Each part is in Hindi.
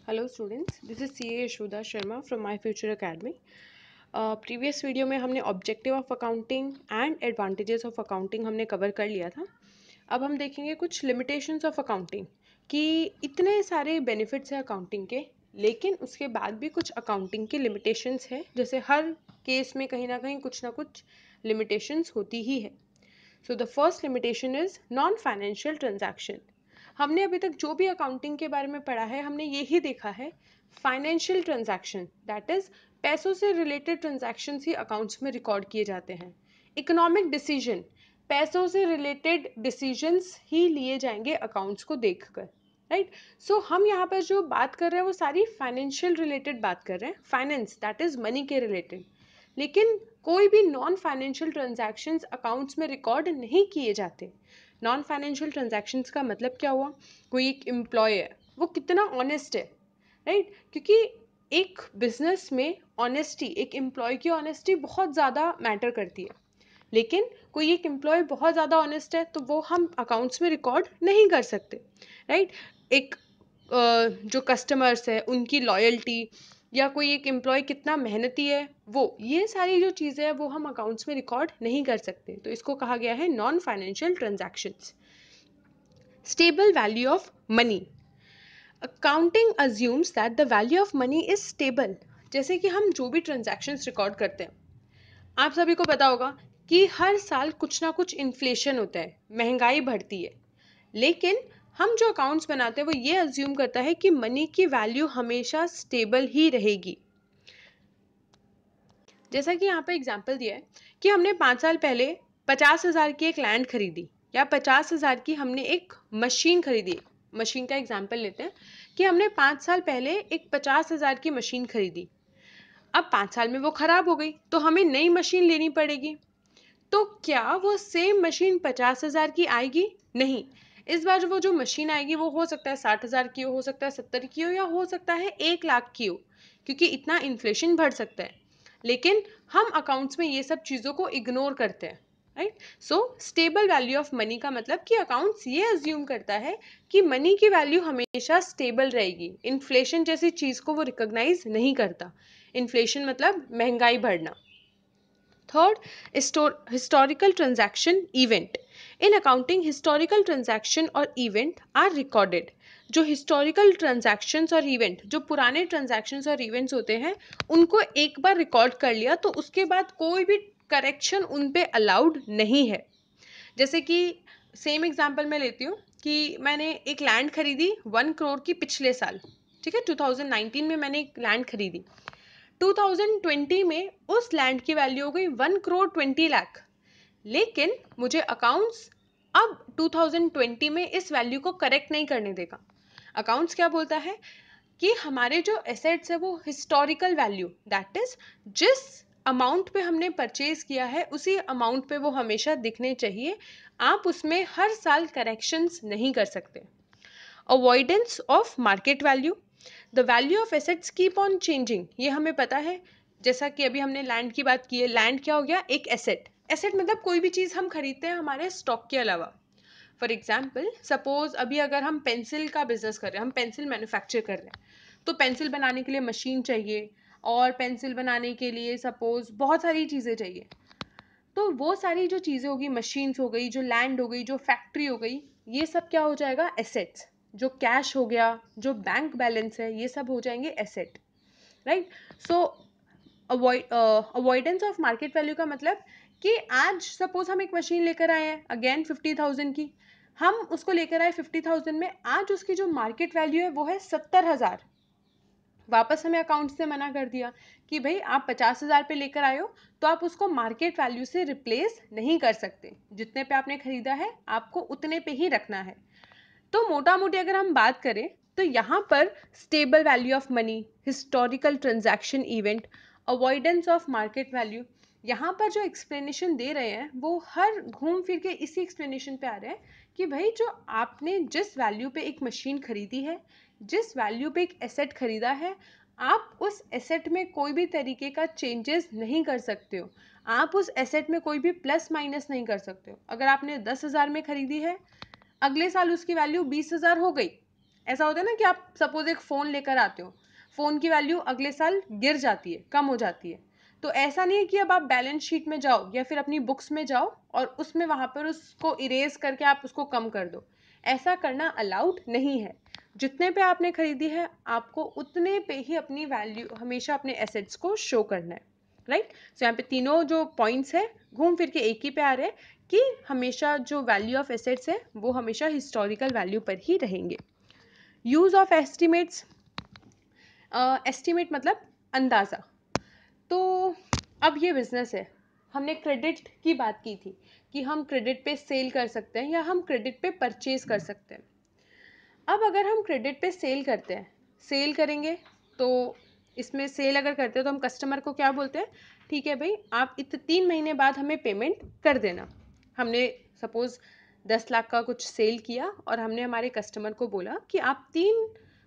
Hello students, this is CA Yashoda Sharma from My Future Academy. Previous video में हमने objective of accounting and advantages of accounting हमने कवर कर लिया था. अब हम देखेंगे कुछ लिमिटेशंस ऑफ अकाउंटिंग कि इतने सारे बेनिफिट्स हैं अकाउंटिंग के, लेकिन उसके बाद भी कुछ अकाउंटिंग के लिमिटेशंस है. जैसे हर केस में कहीं ना कुछ लिमिटेशंस होती ही है. So the first limitation is non financial transaction. हमने अभी तक जो भी अकाउंटिंग के बारे में पढ़ा है हमने ये ही देखा है फाइनेंशियल ट्रांजैक्शन, दैट इज पैसों से रिलेटेड ट्रांजैक्शन ही अकाउंट्स में रिकॉर्ड किए जाते हैं. इकोनॉमिक डिसीजन, पैसों से रिलेटेड डिसीजंस ही लिए जाएंगे अकाउंट्स को देखकर, राइट. सो हम यहाँ पर जो बात कर रहे हैं वो सारी फाइनेंशियल रिलेटेड बात कर रहे हैं, फाइनेंस दैट इज मनी के रिलेटेड. लेकिन कोई भी नॉन फाइनेंशियल ट्रांजैक्शंस अकाउंट्स में रिकॉर्ड नहीं किए जाते. नॉन फाइनेंशियल ट्रांजैक्शंस का मतलब क्या हुआ? कोई एक एम्प्लॉय है, वो कितना ऑनेस्ट है, राइट. क्योंकि एक बिजनेस में ऑनेस्टी, एक एम्प्लॉय की ऑनेस्टी बहुत ज़्यादा मैटर करती है. लेकिन कोई एक एम्प्लॉय बहुत ज़्यादा ऑनेस्ट है तो वो हम अकाउंट्स में रिकॉर्ड नहीं कर सकते, राइट. एक जो कस्टमर्स है उनकी लॉयल्टी, या कोई एक एम्प्लॉय कितना मेहनती है, वो ये सारी जो चीज़ें हैं वो हम अकाउंट्स में रिकॉर्ड नहीं कर सकते. तो इसको कहा गया है non financial transactions. Stable value of money. Accounting assumes that the value of money is stable. जैसे कि हम जो भी ट्रांजैक्शंस रिकॉर्ड करते हैं, आप सभी को पता होगा कि हर साल कुछ ना कुछ इन्फ्लेशन होता है, महंगाई बढ़ती है. लेकिन हम जो अकाउंट्स बनाते हैं वो ये अज्यूम करता है कि मनी की वैल्यू हमेशा स्टेबल ही रहेगी. जैसा कि यहाँ पे एग्जाम्पल दिया है कि हमने 5 साल पहले 50,000 की एक लैंड खरीदी, या 50,000 की हमने एक मशीन खरीदी. मशीन का एग्जाम्पल लेते हैं कि हमने 5 साल पहले एक 50,000 की मशीन खरीदी. अब 5 साल में वो खराब हो गई तो हमें नई मशीन लेनी पड़ेगी. तो क्या वो सेम मशीन 50,000 की आएगी? नहीं. इस बार वो जो मशीन आएगी वो हो सकता है 60,000 की हो सकता है 70 की हो, या हो सकता है 1 लाख की हो, क्योंकि इतना इन्फ्लेशन बढ़ सकता है. लेकिन हम अकाउंट्स में ये सब चीज़ों को इग्नोर करते हैं, right. So stable value of money का मतलब कि अकाउंट्स ये अज्यूम करता है कि मनी की वैल्यू हमेशा स्टेबल रहेगी. इन्फ्लेशन जैसी चीज़ को वो रिकॉग्नाइज नहीं करता. इन्फ्लेशन मतलब महंगाई बढ़ना. Third, historical transaction event. In accounting, historical transaction और event are recorded. जो historical transactions और event, जो पुराने transactions और events होते हैं, उनको एक बार रिकॉर्ड कर लिया तो उसके बाद कोई भी करेक्शन उन पे अलाउड नहीं है. जैसे कि सेम एग्जांपल मैं लेती हूँ कि मैंने एक लैंड खरीदी 1 करोड़ की पिछले साल, ठीक है, 2019 में मैंने एक लैंड खरीदी. 2020 में उस लैंड की वैल्यू हो गई 1 करोड़ 20 लाख. लेकिन मुझे अकाउंट्स अब 2020 में इस वैल्यू को करेक्ट नहीं करने देगा. अकाउंट्स क्या बोलता है कि हमारे जो एसेट्स है वो हिस्टोरिकल वैल्यू, दैट इज जिस अमाउंट पे हमने परचेज किया है उसी अमाउंट पे वो हमेशा दिखने चाहिए. आप उसमें हर साल करेक्शंस नहीं कर सकते. Avoidance of market value. The value of assets keep on changing. ये हमें पता है. जैसा कि अभी हमने लैंड की बात की है, लैंड क्या हो गया? एक एसेट. एसेट मतलब कोई भी चीज़ हम खरीदते हैं हमारे स्टॉक के अलावा. फॉर एग्जाम्पल, सपोज अभी अगर हम पेंसिल का बिजनेस कर रहे हैं, हम पेंसिल मैन्युफैक्चर कर रहे हैं, तो पेंसिल बनाने के लिए मशीन चाहिए, और पेंसिल बनाने के लिए सपोज बहुत सारी चीज़ें चाहिए. तो वो सारी जो चीज़ें होगी, मशीन्स हो गई, जो लैंड हो गई, जो फैक्ट्री हो गई, ये सब क्या हो जाएगा? एसेट्स. जो कैश हो गया, जो बैंक बैलेंस है, ये सब हो जाएंगे asset, right. So avoidance of market value का मतलब कि आज सपोज हम एक मशीन लेकर आए हैं अगेन 50,000 की, हम उसको लेकर आए 50,000 में, आज उसकी जो मार्केट वैल्यू है वो है 70,000. वापस हमें अकाउंट से मना कर दिया कि भाई आप 50,000 पे लेकर आए हो तो आप उसको मार्केट वैल्यू से रिप्लेस नहीं कर सकते. जितने पे आपने खरीदा है आपको उतने पे ही रखना है. तो मोटा मोटी अगर हम बात करें तो यहाँ पर stable value of money, historical transaction event, avoidance of market value, यहाँ पर जो एक्सप्लेनेशन दे रहे हैं वो हर घूम फिर के इसी एक्सप्लेनेशन पे आ रहे हैं कि भाई जो आपने जिस वैल्यू पे एक मशीन खरीदी है, जिस वैल्यू पे एक एसेट खरीदा है, आप उस एसेट में कोई भी तरीके का चेंजेस नहीं कर सकते हो. आप उस एसेट में कोई भी प्लस माइनस नहीं कर सकते हो. अगर आपने 10,000 में खरीदी है, अगले साल उसकी वैल्यू 20,000 हो गई, ऐसा होता है ना कि आप सपोज एक फ़ोन लेकर आते हो, फ़ोन की वैल्यू अगले साल गिर जाती है, कम हो जाती है। तो ऐसा नहीं है कि अब आप बैलेंस शीट में जाओ या फिर अपनी बुक्स में जाओ और उसमें वहाँ पर उसको इरेज करके आप उसको कम कर दो। ऐसा करना अलाउड नहीं है। जितने पे आपने खरीदी है आपको उतने पे ही अपनी वैल्यू हमेशा अपने एसेट्स को शो करना है, राइट। सो यहाँ पे तीनों जो पॉइंट्स है घूम फिर के एक ही पे आ रहे हैं कि हमेशा जो वैल्यू ऑफ एसेट्स है वो हमेशा हिस्टोरिकल वैल्यू पर ही रहेंगे। यूज ऑफ एस्टिमेट्स, एस्टिमेट मतलब अंदाज़ा। तो अब ये बिजनेस है, हमने क्रेडिट की बात की थी कि हम क्रेडिट पे सेल कर सकते हैं या हम क्रेडिट पे परचेज कर सकते हैं। अब अगर हम क्रेडिट पे सेल करते हैं, सेल करेंगे तो इसमें सेल अगर करते हैं तो हम कस्टमर को क्या बोलते हैं, ठीक है भाई आप 3 महीने बाद हमें पेमेंट कर देना। हमने सपोज 10 लाख का कुछ सेल किया और हमने हमारे कस्टमर को बोला कि आप 3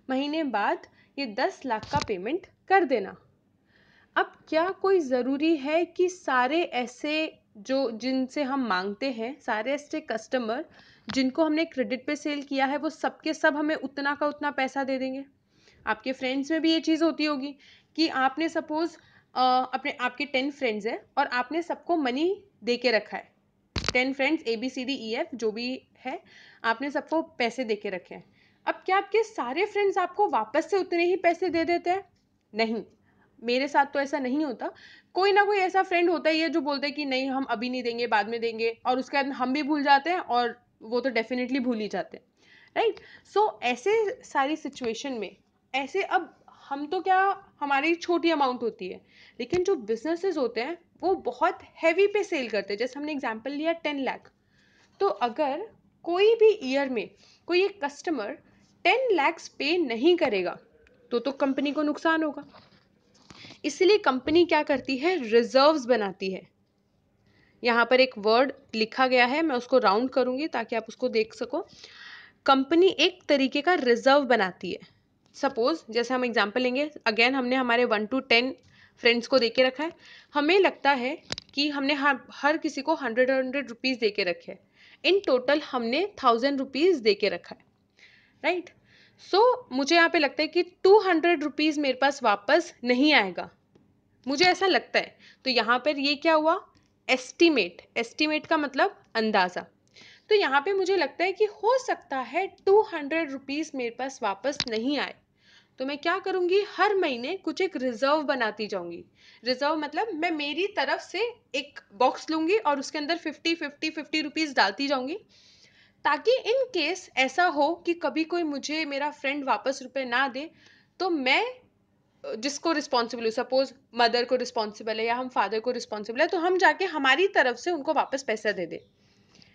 महीने बाद ये 10 लाख का पेमेंट कर देना। अब क्या कोई ज़रूरी है कि सारे ऐसे जो जिनसे हम मांगते हैं, सारे ऐसे कस्टमर जिनको हमने क्रेडिट पे सेल किया है वो सबके सब हमें उतना का उतना पैसा दे देंगे? आपके फ्रेंड्स में भी ये चीज़ होती होगी कि आपने सपोज अपने आपके 10 फ्रेंड्स हैं और आपने सबको मनी दे के रखा है। 10 फ्रेंड्स ABCDEF जो भी है, आपने सबको पैसे दे के रखे हैं। अब क्या आपके सारे फ्रेंड्स आपको वापस से उतने ही पैसे दे देते हैं? नहीं, मेरे साथ तो ऐसा नहीं होता। कोई ना कोई ऐसा फ्रेंड होता ही है जो बोलता है कि नहीं हम अभी नहीं देंगे, बाद में देंगे, और उसके बाद हम भी भूल जाते हैं और वो तो डेफिनेटली भूल ही जाते हैं, राइट। सो ऐसे सारी सिचुएशन में ऐसे अब हम तो क्या, हमारी छोटी अमाउंट होती है, लेकिन जो बिजनेसेस होते हैं वो बहुत हैवी पे सेल करते हैं। जैसे हमने एग्जांपल लिया 10 लाख, तो अगर कोई भी ईयर में कोई एक कस्टमर 10 लाख पे नहीं करेगा तो कंपनी को नुकसान होगा। इसलिए कंपनी क्या करती है, रिजर्व्स बनाती है। यहाँ पर एक वर्ड लिखा गया है, मैं उसको राउंड करूंगी ताकि आप उसको देख सको। कंपनी एक तरीके का रिजर्व बनाती है। सपोज जैसे हम एग्जांपल लेंगे, अगेन हमने हमारे 1 to 10 फ्रेंड्स को दे के रखा है। हमें लगता है कि हमने हर किसी को 100 रुपीज़ दे के रखे हैं। इन टोटल हमने 1000 रुपीज़ दे के रखा है, राइट। सो मुझे यहाँ पे लगता है कि 200 रुपीज़ मेरे पास वापस नहीं आएगा, मुझे ऐसा लगता है। तो यहाँ पर ये क्या हुआ, एस्टिमेट। एस्टिमेट का मतलब अंदाज़ा। तो यहाँ पे मुझे लगता है कि हो सकता है 200 रुपीज़ मेरे पास वापस नहीं आए। तो मैं क्या करूँगी, हर महीने कुछ एक रिजर्व बनाती जाऊँगी। रिजर्व मतलब मैं मेरी तरफ से एक बॉक्स लूँगी और उसके अंदर 50 रुपीज़ डालती जाऊँगी, ताकि इन केस ऐसा हो कि कभी कोई मुझे मेरा फ्रेंड वापस रुपए ना दे तो मैं जिसको रिस्पॉन्सिबल हो, सपोज मदर को रिस्पॉन्सिबल है या हम फादर को रिस्पॉन्सिबल है, तो हम जाके हमारी तरफ से उनको वापस पैसा दे दे,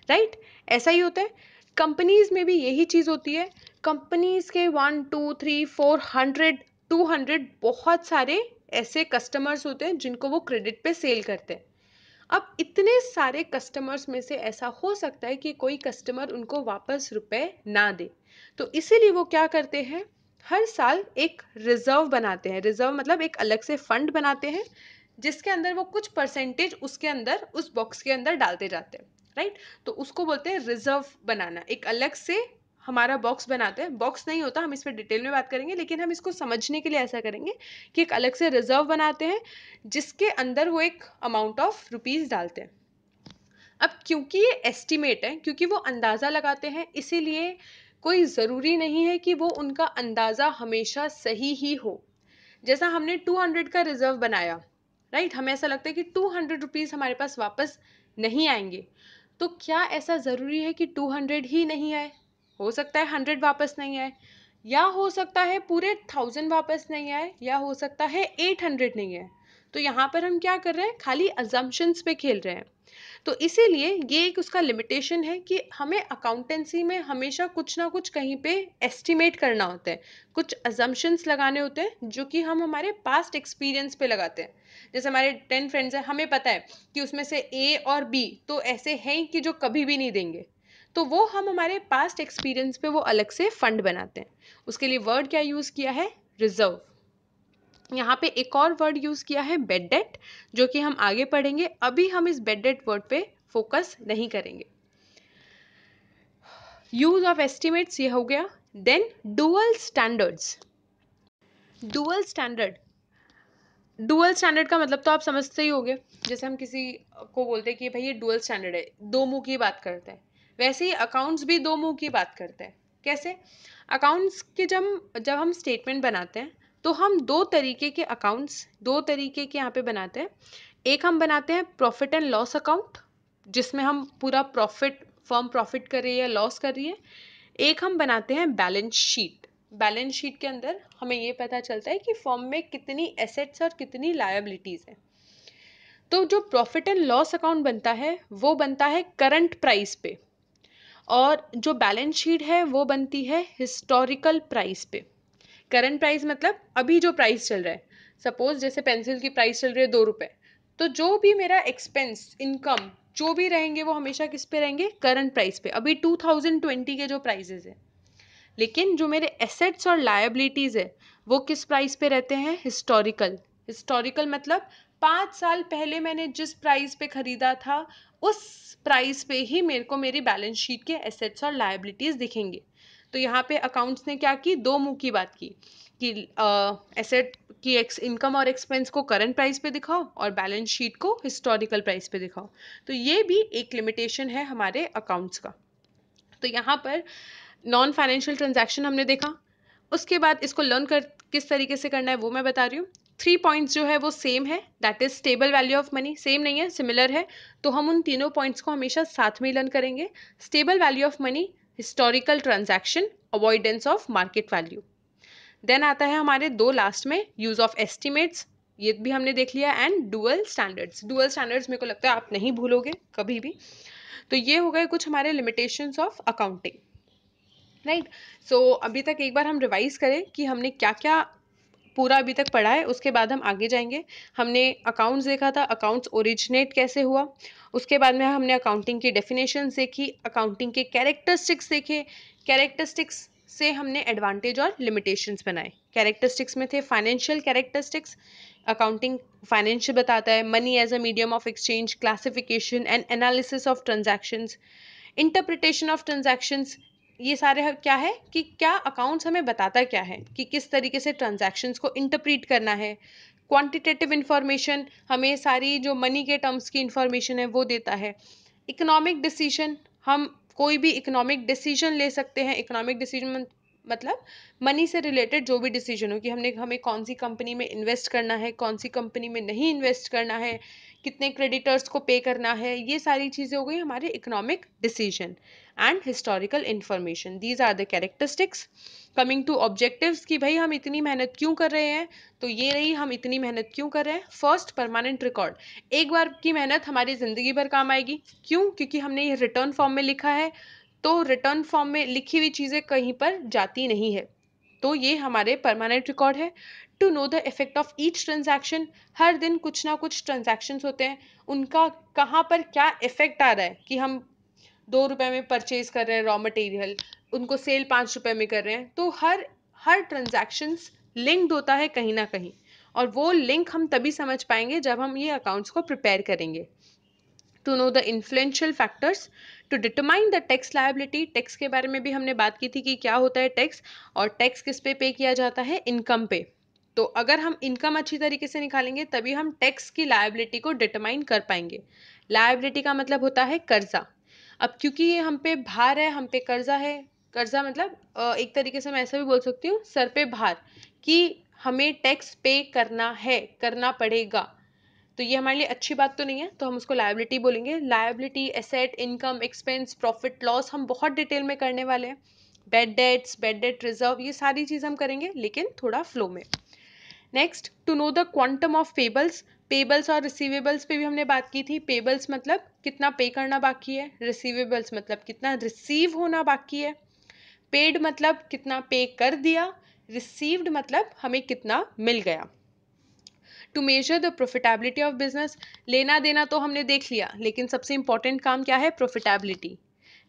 राइट। ऐसा ही होता है कंपनीज में भी, यही चीज होती है। कंपनीज के 1 2 3 400 200 बहुत सारे ऐसे कस्टमर्स होते हैं जिनको वो क्रेडिट पे सेल करते हैं। अब इतने सारे कस्टमर्स में से ऐसा हो सकता है कि कोई कस्टमर उनको वापस रुपए ना दे, तो इसीलिए वो क्या करते हैं, हर साल एक रिजर्व बनाते हैं। रिजर्व मतलब एक अलग से फंड बनाते हैं जिसके अंदर वो कुछ परसेंटेज उसके अंदर उस बॉक्स के अंदर डालते जाते हैं, राइट। तो उसको बोलते हैं रिजर्व बनाना। एक अलग से हमारा बॉक्स बनाते हैं, बॉक्स नहीं होता, हम इस पर डिटेल में बात करेंगे, लेकिन हम इसको समझने के लिए ऐसा करेंगे कि एक अलग से रिजर्व बनाते हैं जिसके अंदर वो एक अमाउंट ऑफ रुपीज़ डालते हैं। अब क्योंकि ये एस्टिमेट है, क्योंकि वो अंदाज़ा लगाते हैं, इसीलिए कोई ज़रूरी नहीं है कि वो उनका अंदाज़ा हमेशा सही ही हो। जैसा हमने 200 का रिजर्व बनाया, राइट, हमें ऐसा लगता है कि 200 रुपीज़ हमारे पास वापस नहीं आएंगे, तो क्या ऐसा ज़रूरी है कि 200 ही नहीं आए? हो सकता है 100 वापस नहीं आए, या हो सकता है पूरे 1000 वापस नहीं आए, या हो सकता है 800 नहीं आए। तो यहाँ पर हम क्या कर रहे हैं, खाली अजम्पशंस पे खेल रहे हैं। तो इसीलिए ये एक उसका लिमिटेशन है कि हमें अकाउंटेंसी में हमेशा कुछ ना कुछ कहीं पे एस्टिमेट करना होता है, कुछ अजम्पशंस लगाने होते हैं जो कि हम हमारे पास्ट एक्सपीरियंस पे लगाते हैं। जैसे हमारे 10 फ्रेंड्स हैं, हमें पता है कि उसमें से A और B तो ऐसे हैं कि जो कभी भी नहीं देंगे, तो वो हम हमारे पास्ट एक्सपीरियंस पे वो अलग से फंड बनाते हैं। उसके लिए वर्ड क्या यूज़ किया है, रिजर्व। यहाँ पे एक और वर्ड यूज़ किया है बेड डेट, जो कि हम आगे पढ़ेंगे। अभी हम इस बेड डेट वर्ड पे फोकस नहीं करेंगे। यूज ऑफ एस्टिमेट्स ये हो गया। Then dual standards. Dual standard, dual standard का मतलब तो आप समझते ही होंगे। जैसे हम किसी को बोलते हैं कि भाई ये डुअल स्टैंडर्ड है, दो मुंह की बात करते हैं, वैसे ही अकाउंट्स भी दो मुंह की बात करते हैं। कैसे? अकाउंट्स के जब हम स्टेटमेंट बनाते हैं तो हम दो तरीके के अकाउंट्स, दो तरीके के यहाँ पे बनाते हैं। एक हम बनाते हैं प्रॉफिट एंड लॉस अकाउंट, जिसमें हम पूरा प्रॉफिट, फर्म प्रॉफिट कर रही है या लॉस कर रही है। एक हम बनाते हैं बैलेंस शीट। बैलेंस शीट के अंदर हमें ये पता चलता है कि फर्म में कितनी एसेट्स और कितनी लायबिलिटीज है। तो जो प्रॉफिट एंड लॉस अकाउंट बनता है वो बनता है करंट प्राइस पे, और जो बैलेंस शीट है वो बनती है हिस्टोरिकल प्राइस पे। करंट प्राइस मतलब अभी जो प्राइस चल रहा है। सपोज जैसे पेंसिल की प्राइस चल रही है 2 रुपए, तो जो भी मेरा एक्सपेंस, इनकम जो भी रहेंगे वो हमेशा किस पे रहेंगे? करंट प्राइस पे, अभी 2020 के जो प्राइसेस है। लेकिन जो मेरे एसेट्स और लायबिलिटीज है वो किस प्राइस पे रहते हैं? हिस्टोरिकल। हिस्टोरिकल मतलब 5 साल पहले मैंने जिस प्राइस पे खरीदा था उस प्राइस पे ही मेरे को मेरी बैलेंस शीट के एसेट्स और लायबिलिटीज दिखेंगे। तो यहाँ पे अकाउंट्स ने क्या की? दो मुंह की बात की कि एसेट की इनकम और एक्सपेंस को करंट प्राइस पे दिखाओ और बैलेंस शीट को हिस्टोरिकल प्राइस पे दिखाओ। तो ये भी एक लिमिटेशन है हमारे अकाउंट्स का। तो यहाँ पर नॉन फाइनेंशियल ट्रांजैक्शन हमने देखा। उसके बाद इसको लर्न कर किस तरीके से करना है वो मैं बता रही हूँ। 3 पॉइंट्स जो है वो सेम है, that is stable value of money. Same नहीं है, सिमिलर है, तो हम उन तीनों पॉइंट्स को हमेशा साथ में लर्न करेंगे। Stable value of money, historical transaction, avoidance of market value. Then आता है हमारे दो लास्ट में यूज ऑफ एस्टिमेट्स, ये भी हमने देख लिया, and dual standards. Dual standards मेरे को लगता है आप नहीं भूलोगे कभी भी। तो ये हो गए कुछ हमारे लिमिटेशंस ऑफ अकाउंटिंग, राइट। सो अभी तक एक बार हम रिवाइज करें कि हमने क्या क्या पूरा अभी तक पढ़ा है, उसके बाद हम आगे जाएंगे। हमने अकाउंट्स देखा था, अकाउंट्स ओरिजिनेट कैसे हुआ। उसके बाद में हमने अकाउंटिंग की डेफिनेशन देखी, अकाउंटिंग के कैरेक्टरिस्टिक्स देखे। कैरेक्टरिस्टिक्स से हमने एडवांटेज और लिमिटेशंस बनाए। कैरेक्टरिस्टिक्स में थे फाइनेंशियल कैरेक्टरिस्टिक्स, अकाउंटिंग फाइनेंशियल बताता है, money as a medium of exchange, classification and analysis of transactions, interpretation of transactions. ये सारे क्या है कि क्या अकाउंट्स हमें बताता क्या है कि किस तरीके से ट्रांजैक्शंस को इंटरप्रीट करना है। क्वांटिटेटिव इंफॉर्मेशन हमें सारी जो मनी के टर्म्स की इंफॉर्मेशन है वो देता है। इकोनॉमिक डिसीजन, हम कोई भी इकोनॉमिक डिसीजन ले सकते हैं। इकोनॉमिक डिसीजन मतलब मनी से रिलेटेड जो भी डिसीजन हो कि हमें कौन सी कंपनी में इन्वेस्ट करना है, कौन सी कंपनी में नहीं इन्वेस्ट करना है, कितने क्रेडिटर्स को पे करना है, ये सारी चीज़ें हो गई हमारे economic decision. And historical information, these are the characteristics. Coming to objectives कि भाई हम इतनी मेहनत क्यों कर रहे हैं, तो ये रही हम इतनी मेहनत क्यों कर रहे हैं। फर्स्ट, परमानेंट रिकॉर्ड, एक बार की मेहनत हमारी जिंदगी भर काम आएगी। क्यों? क्योंकि हमने ये रिटर्न फॉर्म में लिखा है, तो रिटर्न फॉर्म में लिखी हुई चीज़ें कहीं पर जाती नहीं है, तो ये हमारे परमानेंट रिकॉर्ड है। To know the effect of each transaction, हर दिन कुछ ना कुछ ट्रांजैक्शंस होते हैं, उनका कहाँ पर क्या इफेक्ट आ रहा है कि हम 2 रुपए में परचेज कर रहे हैं रॉ मटेरियल, उनको सेल 5 रुपए में कर रहे हैं, तो हर हर ट्रांजैक्शंस लिंक्ड होता है कहीं ना कहीं, और वो लिंक हम तभी समझ पाएंगे जब हम ये अकाउंट्स को प्रिपेयर करेंगे। To know the influential factors to determine the tax liability, tax के बारे में भी हमने बात की थी कि क्या होता है टैक्स, और टैक्स किस पे किया जाता है? इनकम पे। तो अगर हम इनकम अच्छी तरीके से निकालेंगे तभी हम टैक्स की लायबिलिटी को डिटरमाइन कर पाएंगे। लायबिलिटी का मतलब होता है कर्जा। अब क्योंकि ये हम पे भार है, हम पे कर्जा है, कर्जा मतलब एक तरीके से मैं ऐसा भी बोल सकती हूँ, सर पे भार, कि हमें टैक्स पे करना है, करना पड़ेगा। तो ये हमारे लिए अच्छी बात तो नहीं है, तो हम उसको लायबिलिटी बोलेंगे। Liability, asset, income, expense, profit loss हम बहुत डिटेल में करने वाले हैं। Bad debts, bad debt reserve, ये सारी चीज़ हम करेंगे लेकिन थोड़ा फ्लो में। Next, to know the quantum of payables, payables और रिसीवेबल्स पे भी हमने बात की थी। पेबल्स मतलब कितना पे करना बाकी है, रिसीवेबल्स मतलब कितना रिसीव होना बाकी है। पेड मतलब कितना पे कर दिया, रिसीव्ड मतलब हमें कितना मिल गया। To measure the profitability of business, लेना देना तो हमने देख लिया, लेकिन सबसे इंपॉर्टेंट काम क्या है? Profitability,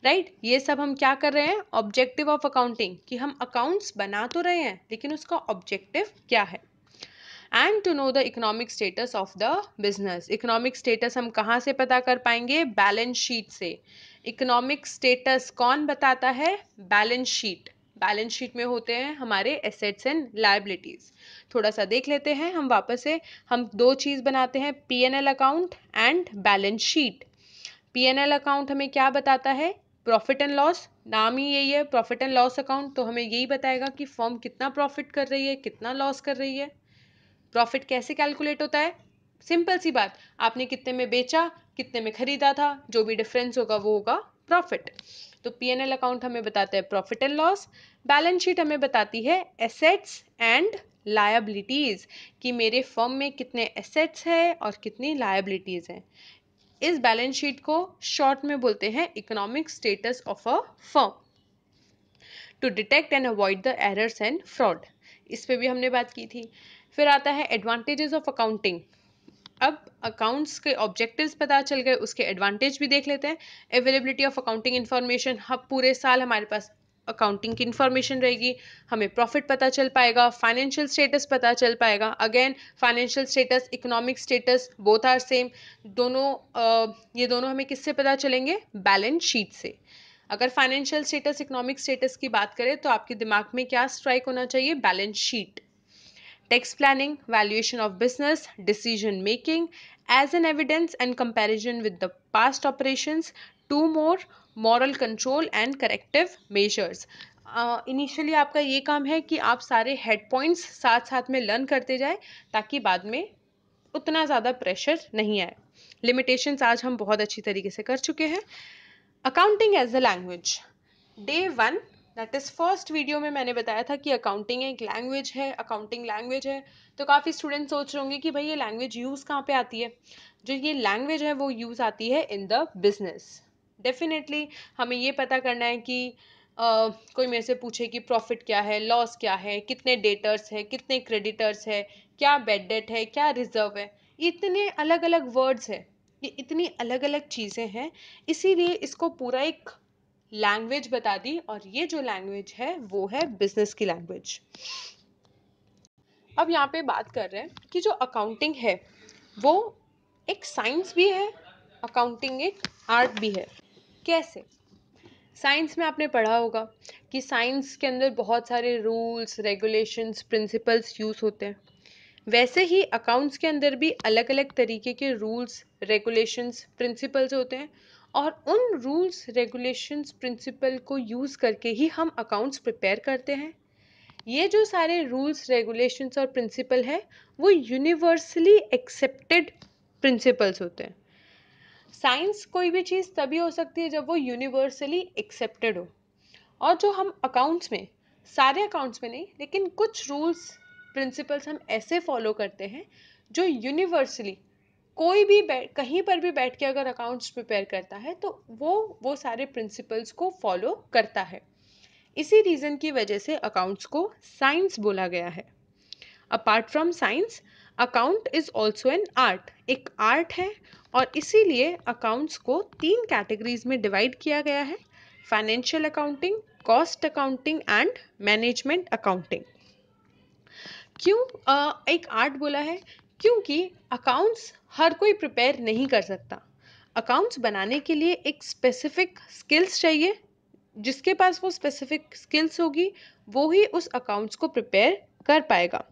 right. ये सब हम क्या कर रहे हैं? ऑब्जेक्टिव ऑफ अकाउंटिंग, कि हम अकाउंट्स बना तो रहे हैं लेकिन उसका ऑब्जेक्टिव क्या है। And to know the economic status of the business, economic status हम कहाँ से पता कर पाएंगे? बैलेंस शीट से। इकोनॉमिक स्टेटस कौन बताता है? Balance sheet. बैलेंस शीट में होते हैं हमारे एसेट्स एंड लायबिलिटीज। थोड़ा सा देख लेते हैं हम वापस से। हम दो चीज बनाते हैं, P&L account and balance sheet. P&L account हमें क्या बताता है? प्रॉफिट एंड लॉस, नाम ही यही है प्रॉफिट एंड लॉस अकाउंट, तो हमें यही बताएगा कि फर्म कितना प्रॉफिट कर रही है, कितना लॉस कर रही है। प्रॉफिट कैसे कैलकुलेट होता है? सिंपल सी बात, आपने कितने में बेचा, कितने में खरीदा था, जो भी डिफरेंस होगा वो होगा प्रॉफिट। तो P&L अकाउंट हमें बताता है profit and loss. Balance sheet हमें बताती है एसेट्स एंड लायबिलिटीज, कि मेरे फर्म में कितने एसेट्स है और कितनी लायबिलिटीज हैं। इस बैलेंस शीट को शॉर्ट में बोलते हैं economic status of a firm, to detect and avoid the errors and fraud. इस पे भी हमने बात की थी। फिर आता है एडवांटेजेस ऑफ अकाउंटिंग। अब अकाउंट्स के ऑब्जेक्टिव्स पता चल गए, उसके एडवांटेज भी देख लेते हैं। अवेलेबिलिटी ऑफ अकाउंटिंग इन्फॉर्मेशन, हम पूरे साल हमारे पास अकाउंटिंग की इन्फॉर्मेशन रहेगी, हमें प्रॉफिट पता चल पाएगा, फाइनेंशियल स्टेटस पता चल पाएगा। Again financial status, economic status, both are same. ये दोनों हमें किससे पता चलेंगे? बैलेंस शीट से। अगर फाइनेंशियल स्टेटस, इकोनॉमिक स्टेटस की बात करें तो आपके दिमाग में क्या स्ट्राइक होना चाहिए? Balance sheet. Tax planning, valuation of business, decision making as an evidence and comparison with the past operations. Two more, moral control and corrective measures. Initially आपका ये काम है कि आप सारे हेड पॉइंट्स साथ साथ में लर्न करते जाए, ताकि बाद में उतना ज़्यादा प्रेशर नहीं आए। लिमिटेशंस आज हम बहुत अच्छी तरीके से कर चुके हैं। Accounting as a language, day 1 that is first video में मैंने बताया था कि अकाउंटिंग एक लैंग्वेज है, अकाउंटिंग लैंग्वेज है। तो काफ़ी स्टूडेंट सोच रहे होंगे कि भाई ये लैंग्वेज यूज़ कहाँ पे आती है? जो ये लैंग्वेज है वो यूज़ आती है इन द बिजनेस। डेफिनेटली हमें ये पता करना है कि कोई मेरे से पूछे कि प्रॉफिट क्या है, लॉस क्या है, कितने डेटर्स है, कितने क्रेडिटर्स है, क्या बेड डेट है, क्या रिजर्व है, इतने अलग अलग वर्ड्स है, ये इतनी अलग अलग चीज़ें हैं, इसीलिए इसको पूरा एक लैंग्वेज बता दी। और ये जो लैंग्वेज है वो है बिजनेस की लैंग्वेज। अब यहाँ पे बात कर रहे हैं कि जो अकाउंटिंग है वो एक साइंस भी है, अकाउंटिंग एक आर्ट भी है। कैसे? साइंस में आपने पढ़ा होगा कि साइंस के अंदर बहुत सारे रूल्स, रेगुलेशंस, प्रिंसिपल्स यूज होते हैं। वैसे ही अकाउंट्स के अंदर भी अलग अलग तरीके के रूल्स, रेगुलेशंस, प्रिंसिपल्स होते हैं, और उन रूल्स, रेगुलेशंस, प्रिंसिपल को यूज़ करके ही हम अकाउंट्स प्रिपेयर करते हैं। ये जो सारे रूल्स, रेगुलेशंस और प्रिंसिपल है वो यूनिवर्सली एक्सेप्टेड प्रिंसिपल्स होते हैं। साइंस कोई भी चीज़ तभी हो सकती है जब वो यूनिवर्सली एक्सेप्टेड हो। और जो हम अकाउंट्स में, सारे अकाउंट्स में नहीं लेकिन कुछ रूल्स, प्रिंसिपल्स हम ऐसे फॉलो करते हैं जो यूनिवर्सली कोई भी कहीं पर भी बैठ के अगर अकाउंट्स प्रिपेयर करता है तो वो सारे प्रिंसिपल्स को फॉलो करता है। इसी रीज़न की वजह से अकाउंट्स को साइंस बोला गया है। Apart from science, account is also an art, एक आर्ट है, और इसीलिए अकाउंट्स को 3 कैटेगरीज में डिवाइड किया गया है: financial accounting, cost accounting and management accounting. क्यों एक आर्ट बोला है? क्योंकि अकाउंट्स हर कोई प्रिपेयर नहीं कर सकता। अकाउंट्स बनाने के लिए एक स्पेसिफिक स्किल्स चाहिए, जिसके पास वो स्पेसिफिक स्किल्स होगी वो ही उस अकाउंट्स को प्रिपेयर कर पाएगा,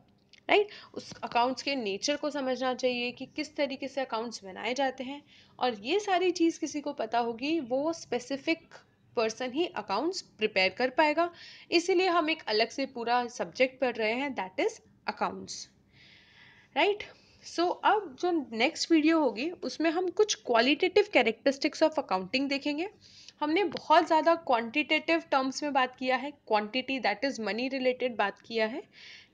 राइट? उस अकाउंट्स के नेचर को समझना चाहिए कि किस तरीके से अकाउंट्स बनाए जाते हैं, और ये सारी चीज़ किसी को पता होगी वो स्पेसिफिक पर्सन ही अकाउंट्स प्रिपेयर कर पाएगा। इसीलिए हम एक अलग से पूरा सब्जेक्ट पढ़ रहे हैं, दैट इज अकाउंट्स, राइट? सो अब जो नेक्स्ट वीडियो होगी उसमें हम कुछ क्वालिटेटिव कैरेक्टरिस्टिक्स ऑफ अकाउंटिंग देखेंगे। हमने बहुत ज़्यादा क्वांटिटेटिव टर्म्स में बात किया है, quantity that is money related बात किया है,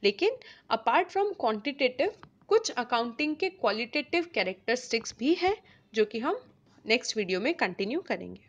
लेकिन अपार्ट फ्रॉम क्वांटिटेटिव कुछ अकाउंटिंग के क्वालिटेटिव कैरेक्टरिस्टिक्स भी हैं जो कि हम नेक्स्ट वीडियो में कंटिन्यू करेंगे।